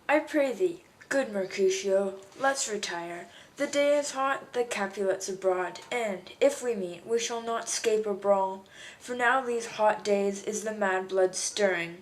I pray thee, good Mercutio, let's retire. The day is hot, the Capulets abroad, and, if we meet, we shall not scape a brawl. For now these hot days is the mad blood stirring.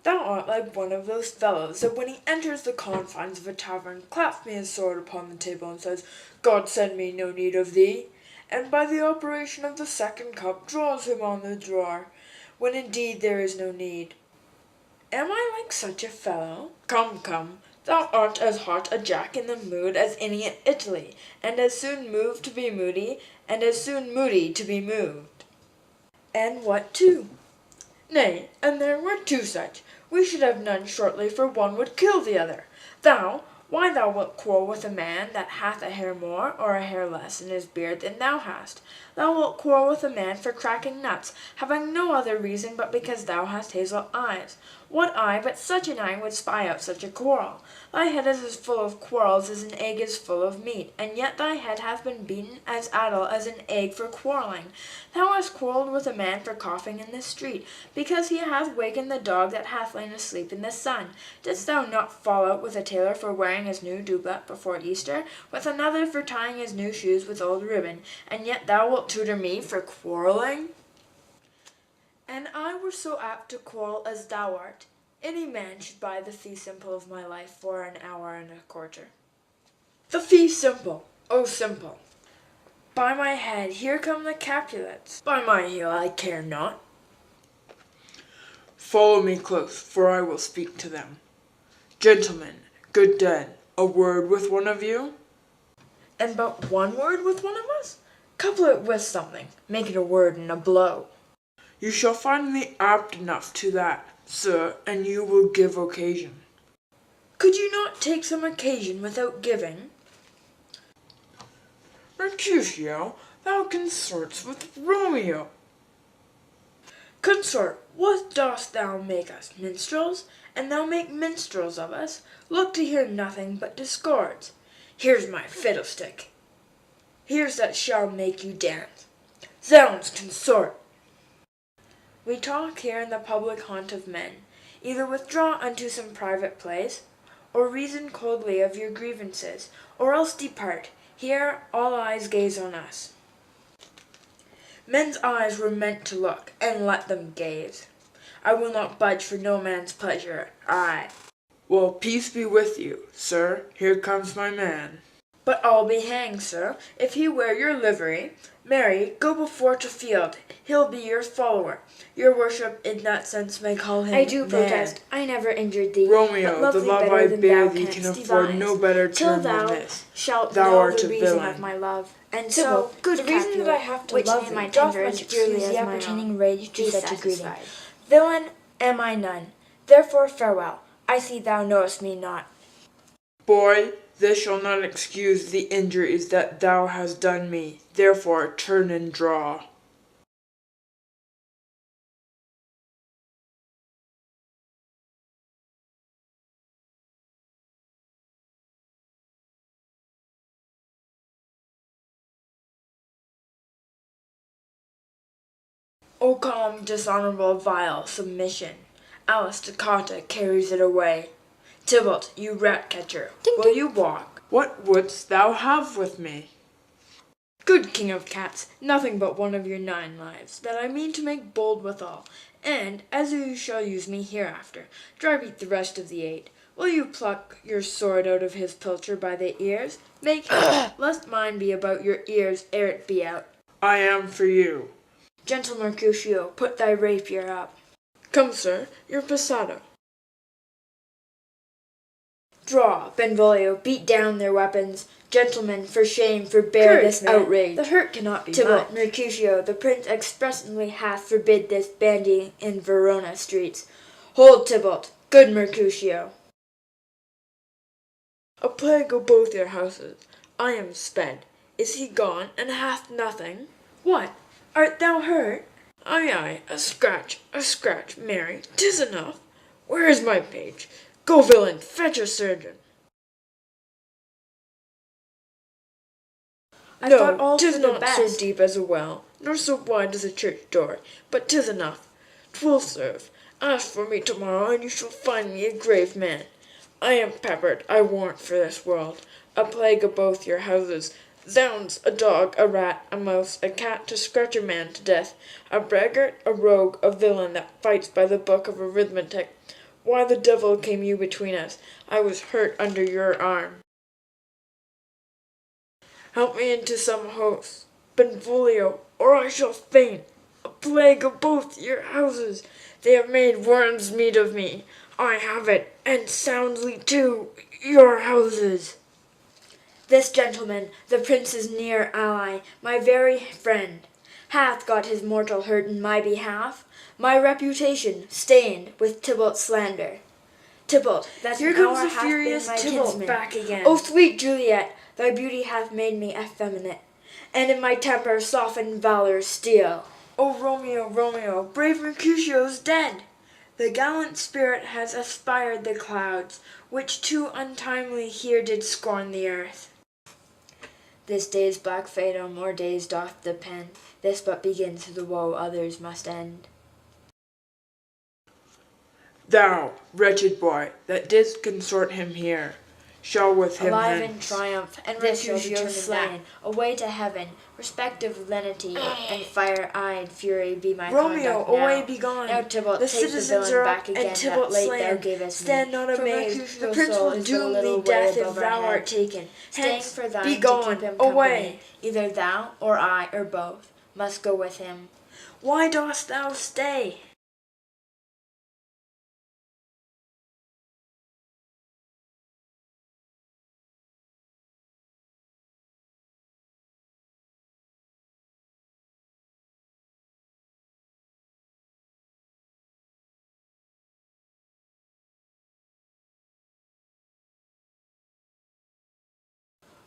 Thou art like one of those fellows that when he enters the confines of a tavern claps me his sword upon the table and says, God send me no need of thee, and by the operation of the second cup draws him on the drawer, when indeed there is no need. Am I like such a fellow? Come, come, thou art as hot a jack in the mood as any in Italy, and as soon moved to be moody, and as soon moody to be moved. And what too? Nay, and there were two such. We should have none shortly, for one would kill the other. Why thou wilt quarrel with a man that hath a hair more or a hair less in his beard than thou hast. Thou wilt quarrel with a man for cracking nuts, having no other reason but because thou hast hazel eyes. What eye but such an eye would spy out such a quarrel? Thy head is as full of quarrels as an egg is full of meat, and yet thy head hath been beaten as addle as an egg for quarrelling. Thou hast quarrelled with a man for coughing in the street, because he hath wakened the dog that hath lain asleep in the sun. Didst thou not fall out with a tailor for wearing his new doublet before Easter, with another for tying his new shoes with old ribbon, and yet thou wilt tutor me for quarrelling? And I were so apt to quarrel as thou art. Any man should buy the fee simple of my life for an hour and a quarter. The fee simple, oh simple! By my head, here come the Capulets. By my heel, I care not. Follow me close, for I will speak to them. Gentlemen, good den, a word with one of you? And but one word with one of us? Couple it with something, make it a word and a blow. You shall find me apt enough to that, sir, and you will give occasion. Could you not take some occasion without giving? Mercutio, thou consortst with Romeo. Consort, what dost thou make us, minstrels? And thou make minstrels of us? Look to hear nothing but discords. Here's my fiddlestick. Here's that shall make you dance. Zounds, consort! We talk here in the public haunt of men. Either withdraw unto some private place, or reason coldly of your grievances, or else depart. Here all eyes gaze on us. Men's eyes were meant to look, and let them gaze. I will not budge for no man's pleasure, aye. Well, peace be with you, sir. Here comes my man. But I'll be hanged, sir, if he wear your livery. Marry, go before to field. He'll be your follower. Your worship in that sense may call him I do man. protest. I never injured thee. Romeo, but the thee love better I than bear thou thee canst can afford devise. no better Till term thou than this. shalt Thou know art the a reason villain. of my love. And Tybalt, so, good the reason Capulet, that I have to which love in thee my doth tender much as dearly excuse as the my appertaining own, rage to be such a greeting. satisfied. Villain am I none. Therefore farewell. I see thou knowest me not. Boy, this shall not excuse the injuries that thou hast done me. Therefore turn and draw. O calm, dishonorable, vile submission. Alice Toccata carries it away. Tybalt, you rat-catcher, will you walk? What wouldst thou have with me? Good king of cats, nothing but one of your 9 lives, that I mean to make bold withal, and, as you shall use me hereafter, drive eat the rest of the 8. Will you pluck your sword out of his pilcher by the ears? Make haste, lest mine be about your ears ere it be out. I am for you. Gentle Mercutio, put thy rapier up. Come, sir, your passado. Draw, Benvolio, beat down their weapons. Gentlemen, for shame, forbear this outrage. The hurt cannot be Tybalt, much. Mercutio, the prince expressly hath forbid this bandying in Verona streets. Hold, Tybalt, good Mercutio. A plague go both your houses. I am sped. Is he gone, and hath nothing? What? Art thou hurt? Aye, a scratch, marry, 'tis enough. Where is my page? Go, villain, fetch a surgeon. I No, thought all 'tis for the not best. so deep as a well, nor so wide as a church door, but 'tis enough. 'Twill serve. Ask for me tomorrow, and you shall find me a grave man. I am peppered, I warrant, for this world. A plague of both your houses. Zounds, a dog, a rat, a mouse, a cat to scratch a man to death, a braggart, a rogue, a villain that fights by the book of arithmetic. Why the devil came you between us? I was hurt under your arm. Help me into some house, Benvolio, or I shall faint. A plague of both your houses. They have made worms meat of me. I have it, and soundly too, your houses. This gentleman, the prince's near ally, my very friend, hath got his mortal hurt in my behalf, my reputation stained with Tybalt's slander. Tybalt, that Here an comes hour the hath furious been my Tybalt kinsman. back again. O sweet Juliet, thy beauty hath made me effeminate, and in my temper softened valor's steel. O Romeo, Romeo, brave Mercutio's dead! The gallant spirit has aspired the clouds, which too untimely here did scorn the earth. This day's black fate on more days doth depend. This but begins the woe others must end. Thou, wretched boy, that didst consort him here, shall with him Alive in hence. triumph, And this shall Mercutio determine slain. that. Away to heaven, respective lenity and fire-eyed fury be my Romeo, conduct now. away be gone. Now Tybalt, The take the citizens villain are back up, again and that Tybalt late slain. thou gavest Stand me. not For amazed, Mercutio's the prince soul will is but a doom little thee way death if above our thou art head. taken. Staying Hence, for thine be to gone, keep him away. company. Either thou, or I, or both, must go with him. Why dost thou stay?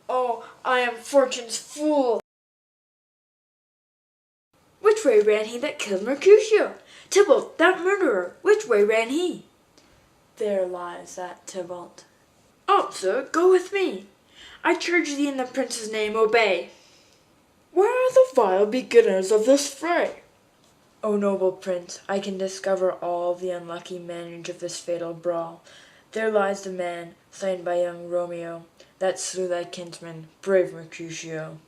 Oh, I am fortune's fool! Which way ran he that killed Mercutio? Tybalt, that murderer, which way ran he? There lies that Tybalt. Up, sir, go with me. I charge thee in the prince's name, obey. Where are the vile beginners of this fray? O noble prince, I can discover all the unlucky manage of this fatal brawl. There lies the man, slain by young Romeo, that slew thy kinsman, brave Mercutio.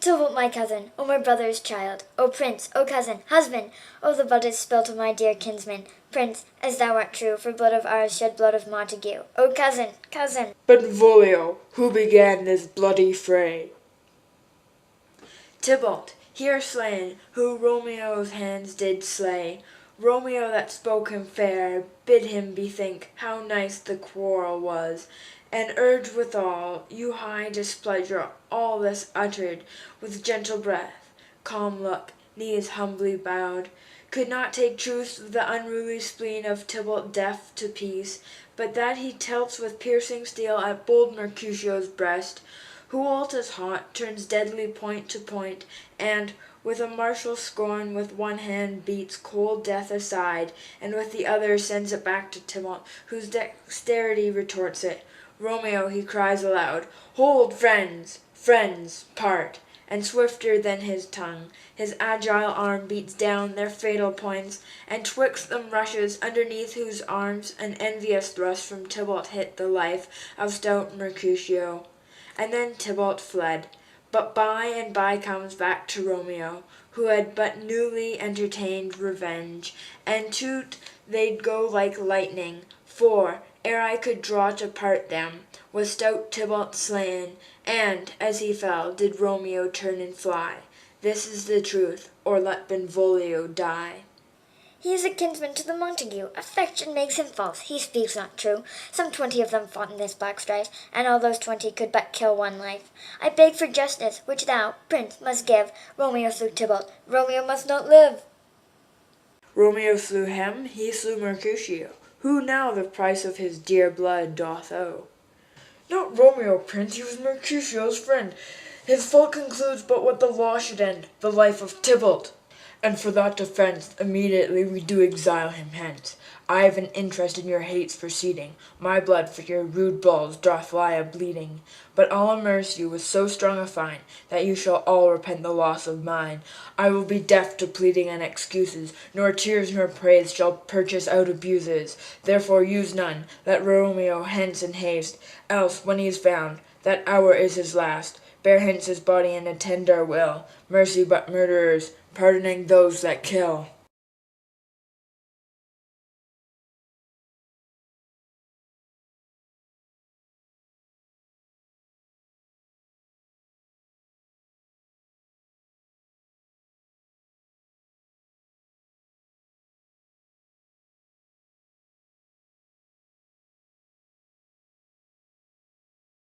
Tybalt, my cousin, O my brother's child, O prince, O cousin, husband, O the blood is spilt of my dear kinsman, prince, as thou art true, for blood of ours shed blood of Montague, O cousin, cousin. Benvolio, who began this bloody fray? Tybalt, here slain, who Romeo's hands did slay. Romeo that spoke him fair, bid him bethink how nice the quarrel was, and urge withal, you high displeasure, all this uttered, with gentle breath, calm look, knees humbly bowed, could not take truce of the unruly spleen of Tybalt deaf to peace, but that he tilts with piercing steel at bold Mercutio's breast, who alt as hot, turns deadly point to point, and, with a martial scorn, with one hand beats cold death aside, and with the other sends it back to Tybalt, whose dexterity retorts it. Romeo, he cries aloud, hold, friends, friends, part, and swifter than his tongue, his agile arm beats down their fatal points, and twixt them rushes, underneath whose arms an envious thrust from Tybalt hit the life of stout Mercutio. And then Tybalt fled, but by and by comes back to Romeo, who had but newly entertained revenge, and to't they'd go like lightning, for, ere I could draw to part them, was stout Tybalt slain, and, as he fell, did Romeo turn and fly. This is the truth, or let Benvolio die. He is a kinsman to the Montague. Affection makes him false. He speaks not true. Some 20 of them fought in this black strife, and all those 20 could but kill one life. I beg for justice, which thou, prince, must give. Romeo slew Tybalt. Romeo must not live. Romeo slew him, he slew Mercutio. Who now the price of his dear blood doth owe? Not Romeo, prince, he was Mercutio's friend. His fault concludes but what the law should end, the life of Tybalt. And for that defense, immediately we do exile him hence. I have an interest in your hate's proceeding. My blood for your rude balls doth lie a-bleeding. But I'll immerse you with so strong a fine, that you shall all repent the loss of mine. I will be deaf to pleading and excuses, nor tears nor praise shall purchase out abuses. Therefore use none, let Romeo hence in haste, else, when he's found, that hour is his last. Bear hence his body and attend our will. Mercy but murderers, pardoning those that kill.